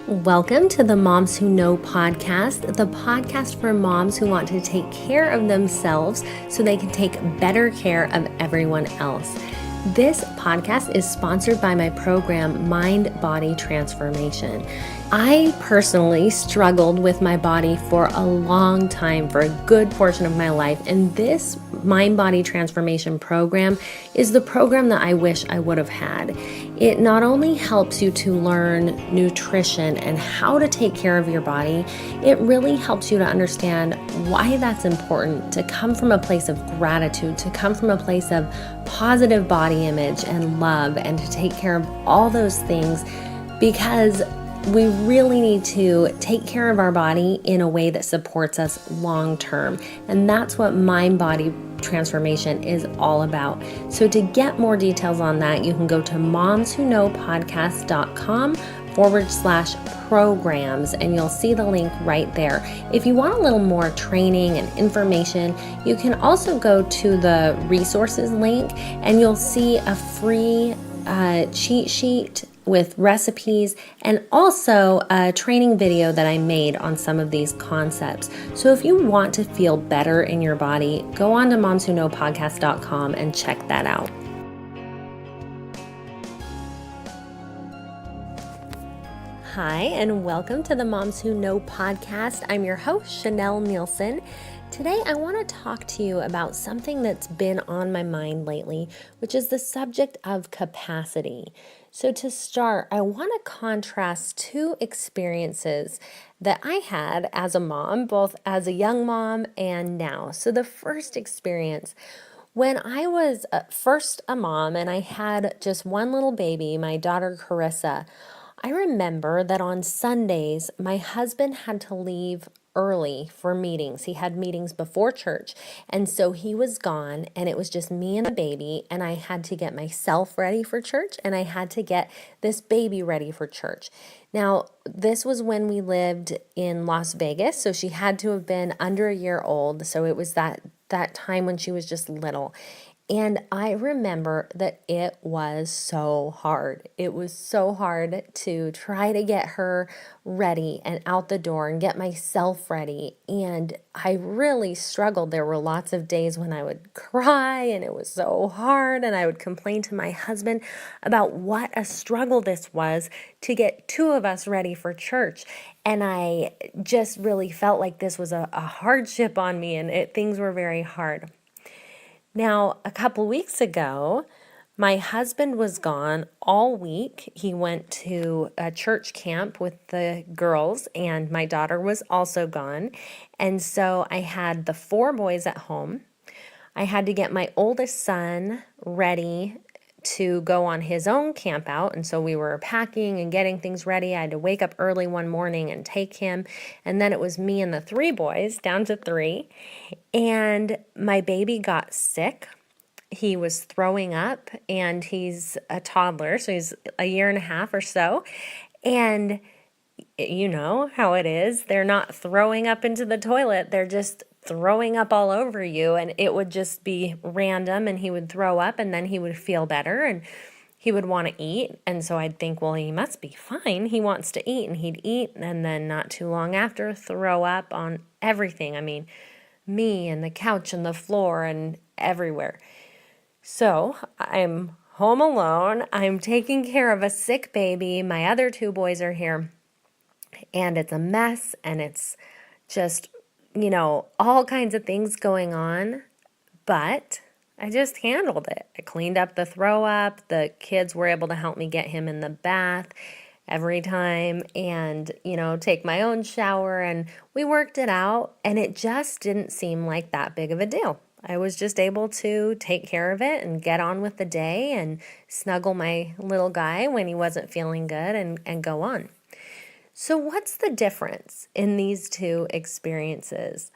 Welcome to the Moms Who Know podcast, the podcast for moms who want to take care of themselves so they can take better care of everyone else. This podcast is sponsored by my program, Mind Body Transformation. I personally struggled with my body for a long time, for a good portion of my life, and this Mind Body Transformation program is the program that I wish I would have had. It not only helps you to learn nutrition and how to take care of your body, it really helps you to understand why that's important, to come from a place of gratitude, to come from a place of positive body image and love, and to take care of all those things, because we really need to take care of our body in a way that supports us long term. And that's what Mind Body Transformation is all about. So to get more details on that, you can go to momswhoknowpodcast.com/programs, and you'll see the link right there. If you want a little more training and information, you can also go to the resources link and you'll see a free cheat sheet with recipes and also a training video that I made on some of these concepts. So if you want to feel better in your body, go on to momswhoknowpodcast.com and check that out. Hi, and welcome to the Moms Who Know podcast. I'm your host, Chanel Nielsen. Today, I want to talk to you about something that's been on my mind lately, which is the subject of capacity. So to start, I want to contrast two experiences that I had as a mom, both as a young mom and now. So the first experience, when I was first a mom and I had just one little baby, my daughter Carissa, I remember that on Sundays, my husband had to leave early for meetings. He had meetings before church, and so he was gone, and it was just me and the baby, and I had to get myself ready for church, and I had to get this baby ready for church. Now, this was when we lived in Las Vegas, so she had to have been under a year old, so it was that time when she was just little. And I remember that it was so hard. It was so hard to try to get her ready and out the door and get myself ready. And I really struggled. There were lots of days when I would cry and it was so hard. And I would complain to my husband about what a struggle this was to get two of us ready for church. And I just really felt like this was a hardship on me, and things were very hard. Now, a couple weeks ago, my husband was gone all week. He went to a church camp with the girls, and my daughter was also gone. And so I had the four boys at home. I had to get my oldest son ready to go on his own camp out. And so we were packing and getting things ready. I had to wake up early one morning and take him. And then it was me and the three boys, down to three. And my baby got sick. He was throwing up, and he's a toddler, so he's a year and a half or so. And you know how it is. They're not throwing up into the toilet. They're just throwing up all over you, and it would just be random, and he would throw up, and then he would feel better, and he would want to eat. And so I'd think, well, he must be fine. He wants to eat, and he'd eat, and then not too long after, throw up on everything. I mean, me and the couch and the floor and everywhere. So I'm home alone. I'm taking care of a sick baby. My other two boys are here, and it's a mess, and it's just, all kinds of things going on. But I just handled it. I cleaned up the throw up. The kids were able to help me get him in the bath every time and, take my own shower, and we worked it out, and it just didn't seem like that big of a deal. I was just able to take care of it and get on with the day and snuggle my little guy when he wasn't feeling good and go on. So what's the difference in these two experiences?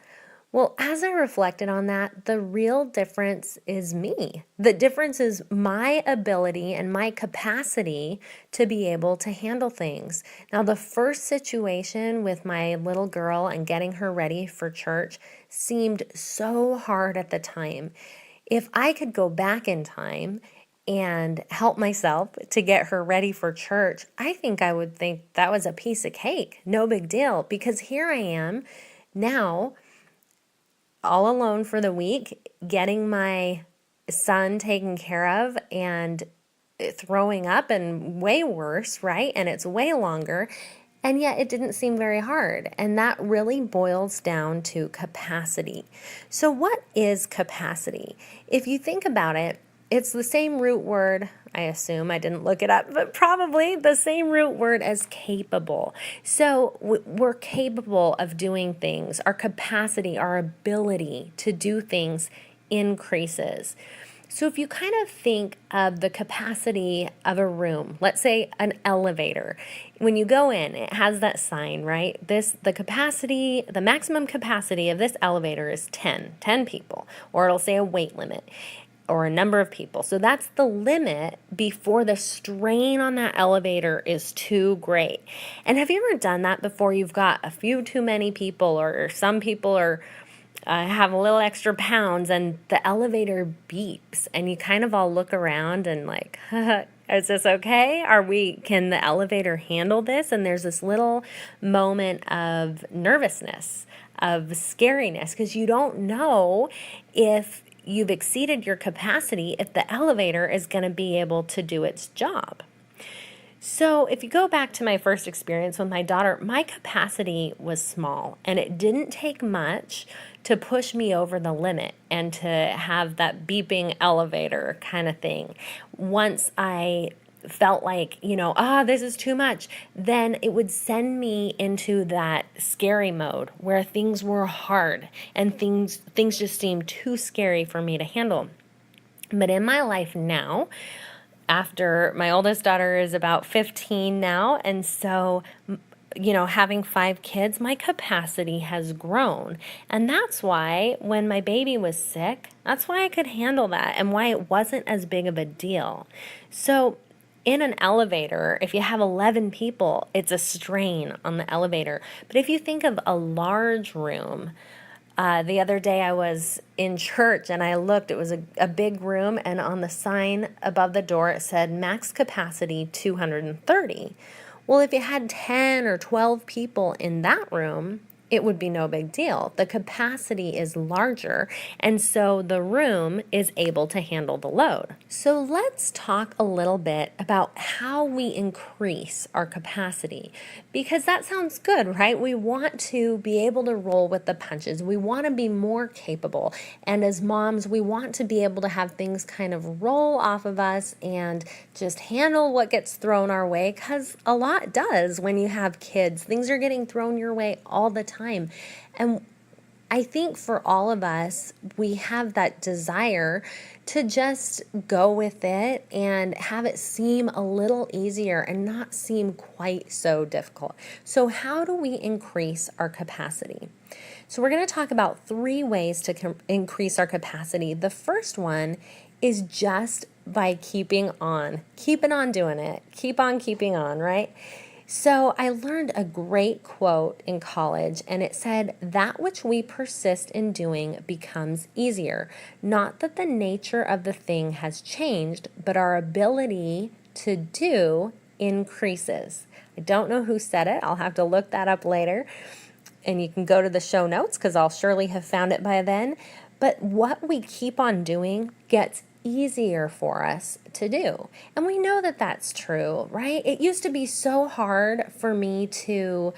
Well, as I reflected on that, the real difference is me. The difference is my ability and my capacity to be able to handle things. Now, the first situation with my little girl and getting her ready for church seemed so hard at the time. If I could go back in time and help myself to get her ready for church, I think I would think that was a piece of cake. No big deal, because here I am now all alone for the week, getting my son taken care of and throwing up and way worse, right? And it's way longer. And yet it didn't seem very hard. And that really boils down to capacity. So what is capacity? If you think about it, it's the same root word, I assume, I didn't look it up, but probably the same root word as capable. So we're capable of doing things. Our capacity, our ability to do things increases. So if you kind of think of the capacity of a room, let's say an elevator, when you go in, it has that sign, right? The maximum capacity of this elevator is 10 people, or it'll say a weight limit or a number of people. So that's the limit before the strain on that elevator is too great. And have you ever done that before? You've got a few too many people, or some people are have a little extra pounds, and the elevator beeps, and you kind of all look around and like, is this okay? Can the elevator handle this? And there's this little moment of nervousness, of scariness, because you don't know if you've exceeded your capacity, if the elevator is going to be able to do its job. So if you go back to my first experience with my daughter, my capacity was small, and it didn't take much to push me over the limit and to have that beeping elevator kind of thing. Once I felt like, this is too much, then it would send me into that scary mode where things were hard and things just seemed too scary for me to handle. But in my life now, after my oldest daughter is about 15 now, and so having 5 kids, my capacity has grown. And that's why when my baby was sick, that's why I could handle that and why it wasn't as big of a deal. So in an elevator, if you have 11 people, it's a strain on the elevator. But if you think of a large room, the other day I was in church and I looked, it was a big room, and on the sign above the door it said max capacity 230. Well, if you had 10 or 12 people in that room, it would be no big deal. The capacity is larger, and so the room is able to handle the load. So let's talk a little bit about how we increase our capacity, because that sounds good, right? We want to be able to roll with the punches. We want to be more capable, and as moms, we want to be able to have things kind of roll off of us and just handle what gets thrown our way, because a lot does when you have kids. Things are getting thrown your way all the time. And I think for all of us, we have that desire to just go with it and have it seem a little easier and not seem quite so difficult. So how do we increase our capacity? So we're going to talk about 3 ways to increase our capacity. The first one is just by keeping on doing it. Keep on keeping on, right? So I learned a great quote in college, and it said, "That which we persist in doing becomes easier. Not that the nature of the thing has changed, but our ability to do increases." I don't know who said it. I'll have to look that up later. And you can go to the show notes because I'll surely have found it by then. But what we keep on doing gets easier for us to do. And we know that that's true, right? It used to be so hard for me to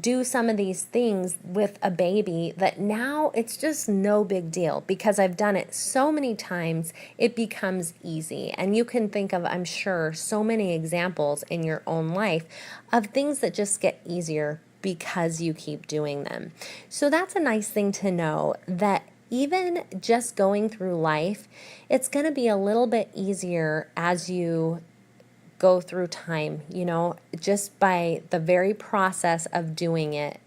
do some of these things with a baby that now it's just no big deal because I've done it so many times, it becomes easy. And you can think of, I'm sure, so many examples in your own life of things that just get easier because you keep doing them. So that's a nice thing to know, that even just going through life, it's going to be a little bit easier as you go through time, just by the very process of doing it,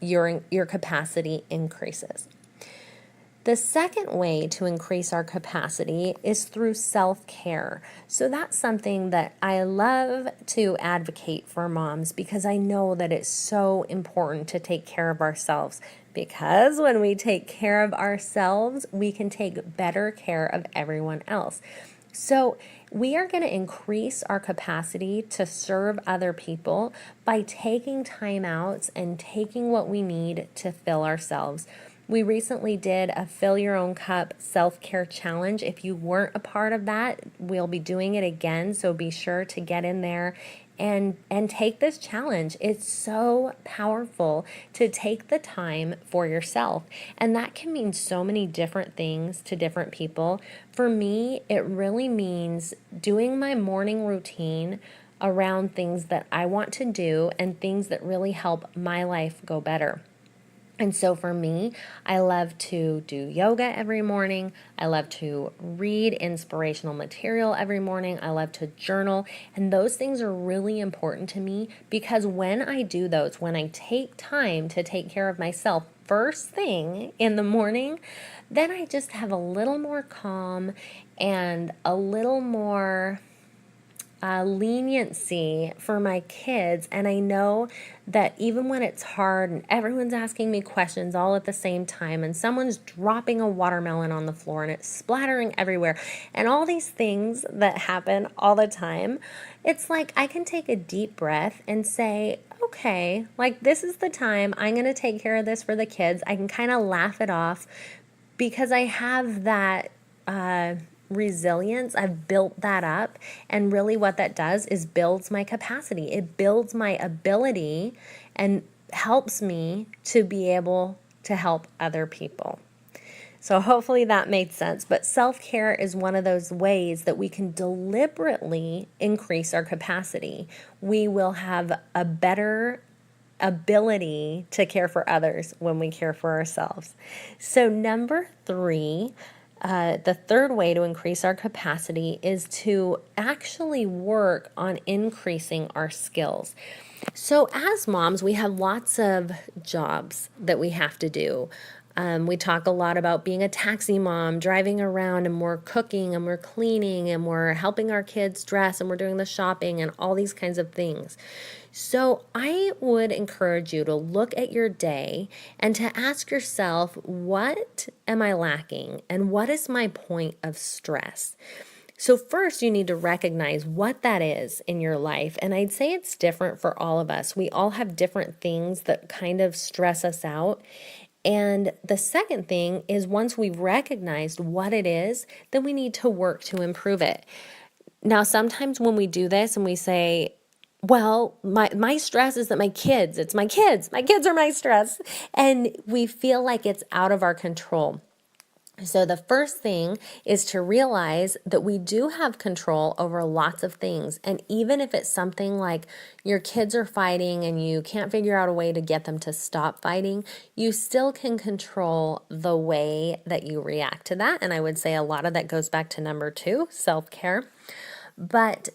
your capacity increases. The second way to increase our capacity is through self-care. So that's something that I love to advocate for moms, because I know that it's so important to take care of ourselves, because when we take care of ourselves, we can take better care of everyone else. So we are going to increase our capacity to serve other people by taking time outs and taking what we need to fill ourselves. We recently did a Fill Your Own Cup self-care challenge. If you weren't a part of that, we'll be doing it again, so be sure to get in there and take this challenge. It's so powerful to take the time for yourself. And that can mean so many different things to different people. For me, it really means doing my morning routine around things that I want to do and things that really help my life go better. And so for me, I love to do yoga every morning. I love to read inspirational material every morning. I love to journal. And those things are really important to me because when I do those, when I take time to take care of myself first thing in the morning, then I just have a little more calm and a little more leniency for my kids. And I know that even when it's hard and everyone's asking me questions all at the same time and someone's dropping a watermelon on the floor and it's splattering everywhere and all these things that happen all the time, it's like I can take a deep breath and say, okay, like this is the time I'm going to take care of this for the kids. I can kind of laugh it off because I have that resilience. I've built that up. And really what that does is builds my capacity. It builds my ability and helps me to be able to help other people. So hopefully that made sense. But self-care is one of those ways that we can deliberately increase our capacity. We will have a better ability to care for others when we care for ourselves. So number 3, the third way to increase our capacity is to actually work on increasing our skills. So as moms, we have lots of jobs that we have to do. We talk a lot about being a taxi mom, driving around, and we're cooking and we're cleaning and we're helping our kids dress and we're doing the shopping and all these kinds of things. So I would encourage you to look at your day and to ask yourself, what am I lacking and what is my point of stress? So first, you need to recognize what that is in your life. And I'd say it's different for all of us. We all have different things that kind of stress us out. And the second thing is once we've recognized what it is, then we need to work to improve it. Now, sometimes when we do this and we say, well, my stress is that it's my kids are my stress. And we feel like it's out of our control. So the first thing is to realize that we do have control over lots of things. And even if it's something like your kids are fighting and you can't figure out a way to get them to stop fighting, you still can control the way that you react to that. And I would say a lot of that goes back to number 2, self-care. But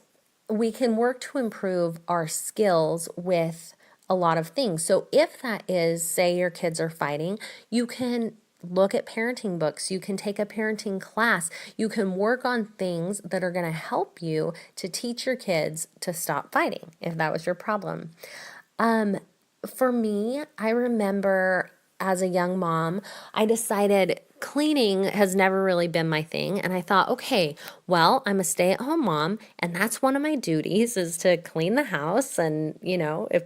we can work to improve our skills with a lot of things. So if that is, say your kids are fighting, you can look at parenting books. You can take a parenting class. You can work on things that are going to help you to teach your kids to stop fighting if that was your problem. For me, I remember as a young mom, I decided cleaning has never really been my thing. And I thought, okay, well, I'm a stay-at-home mom, and that's one of my duties is to clean the house. And, if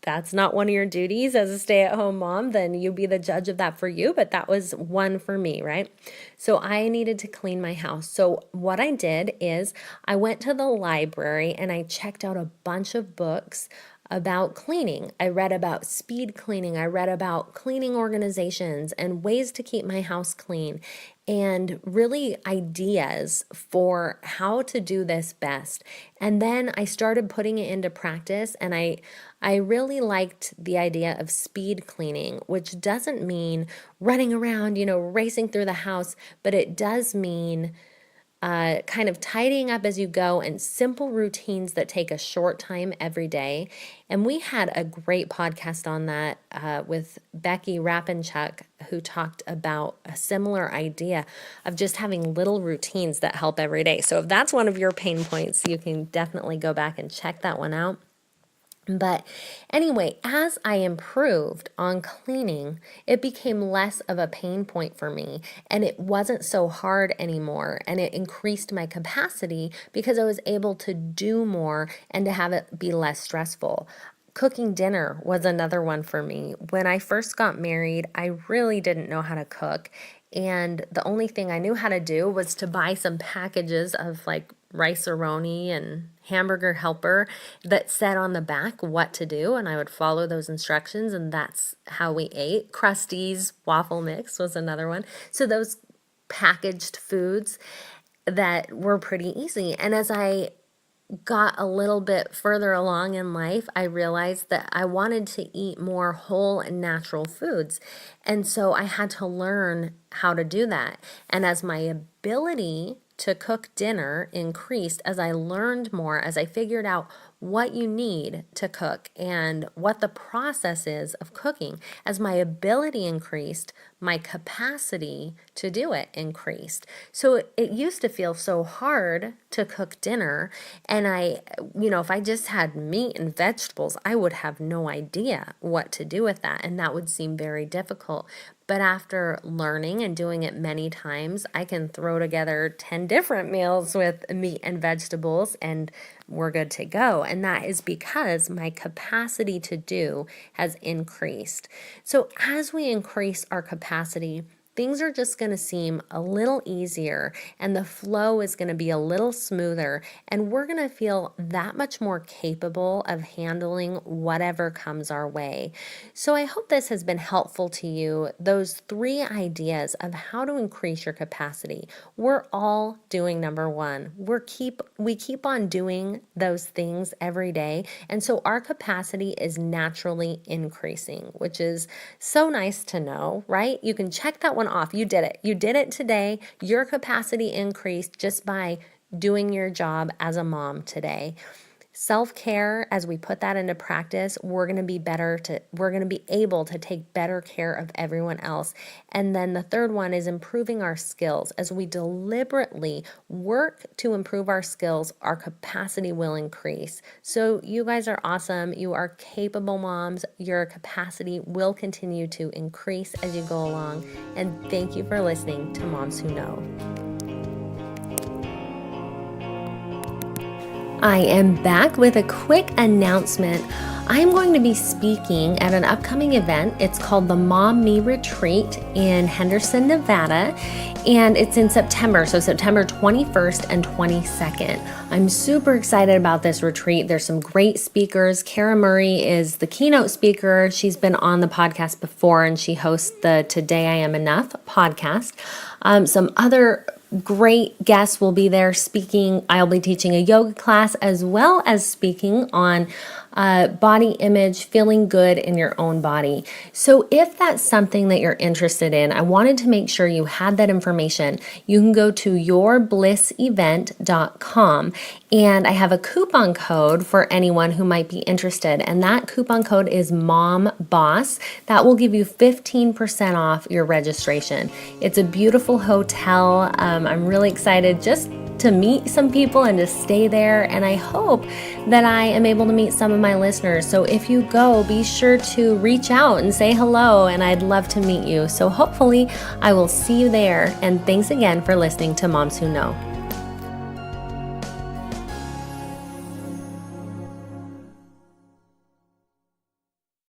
that's not one of your duties as a stay-at-home mom, then you be the judge of that for you. But that was one for me, right? So I needed to clean my house. So what I did is I went to the library and I checked out a bunch of books about cleaning. I read about speed cleaning. I read about cleaning organizations and ways to keep my house clean and really ideas for how to do this best. And then I started putting it into practice, and I really liked the idea of speed cleaning, which doesn't mean running around, racing through the house, but it does mean kind of tidying up as you go and simple routines that take a short time every day. And we had a great podcast on that with Becky Rapinchuk, who talked about a similar idea of just having little routines that help every day. So if that's one of your pain points, you can definitely go back and check that one out. But anyway, as I improved on cleaning, it became less of a pain point for me and it wasn't so hard anymore. And it increased my capacity because I was able to do more and to have it be less stressful. Cooking dinner was another one for me. When I first got married, I really didn't know how to cook. And the only thing I knew how to do was to buy some packages of like Rice-A-Roni and Hamburger Helper that said on the back what to do. And I would follow those instructions, and that's how we ate. Krusteaz waffle mix was another one. So those packaged foods that were pretty easy. And as I got a little bit further along in life, I realized that I wanted to eat more whole and natural foods. And so I had to learn how to do that. And as my ability to cook dinner increased, as I learned more, as I figured out what you need to cook and what the process is of cooking, as my ability increased, my capacity to do it increased. So it used to feel so hard to cook dinner. And if I just had meat and vegetables, I would have no idea what to do with that. And that would seem very difficult. But after learning and doing it many times, I can throw together 10 different meals with meat and vegetables and we're good to go. And that is because my capacity to do has increased. So as we increase our capacity, things are just going to seem a little easier and the flow is going to be a little smoother, and we're going to feel that much more capable of handling whatever comes our way. So I hope this has been helpful to you, those 3 ideas of how to increase your capacity. We're all doing number 1. We keep on doing those things every day, and so our capacity is naturally increasing, which is so nice to know, right? You can check that one off. You did it. You did it today. Your capacity increased just by doing your job as a mom today. Self-care, as we put that into practice, we're going to be able to take better care of everyone else. And then the third one is improving our skills. As we deliberately work to improve our skills, our capacity will increase. So you guys are awesome. You are capable moms. Your capacity will continue to increase as you go along. And thank you for listening to Moms Who Know. I am back with a quick announcement. I'm going to be speaking at an upcoming event. It's called the Mom Me Retreat in Henderson, Nevada, and it's in September, so September 21st and 22nd. I'm super excited about this retreat. There's some great speakers. Cara Murray is the keynote speaker. She's been on the podcast before, and she hosts the Today I Am Enough podcast. Some other great guests will be there speaking. I'll be teaching a yoga class as well as speaking on body image, feeling good in your own body. So if that's something that you're interested in, I wanted to make sure you had that information. You can go to yourblissevent.com, and I have a coupon code for anyone who might be interested, and that coupon code is MOMBOSS. That will give you 15% off your registration. It's a beautiful hotel. I'm really excited just to meet some people and to stay there, and I hope that I am able to meet some of my listeners. So if you go, be sure to reach out and say hello, and I'd love to meet you. So hopefully I will see you there, and thanks again for listening to Moms Who Know.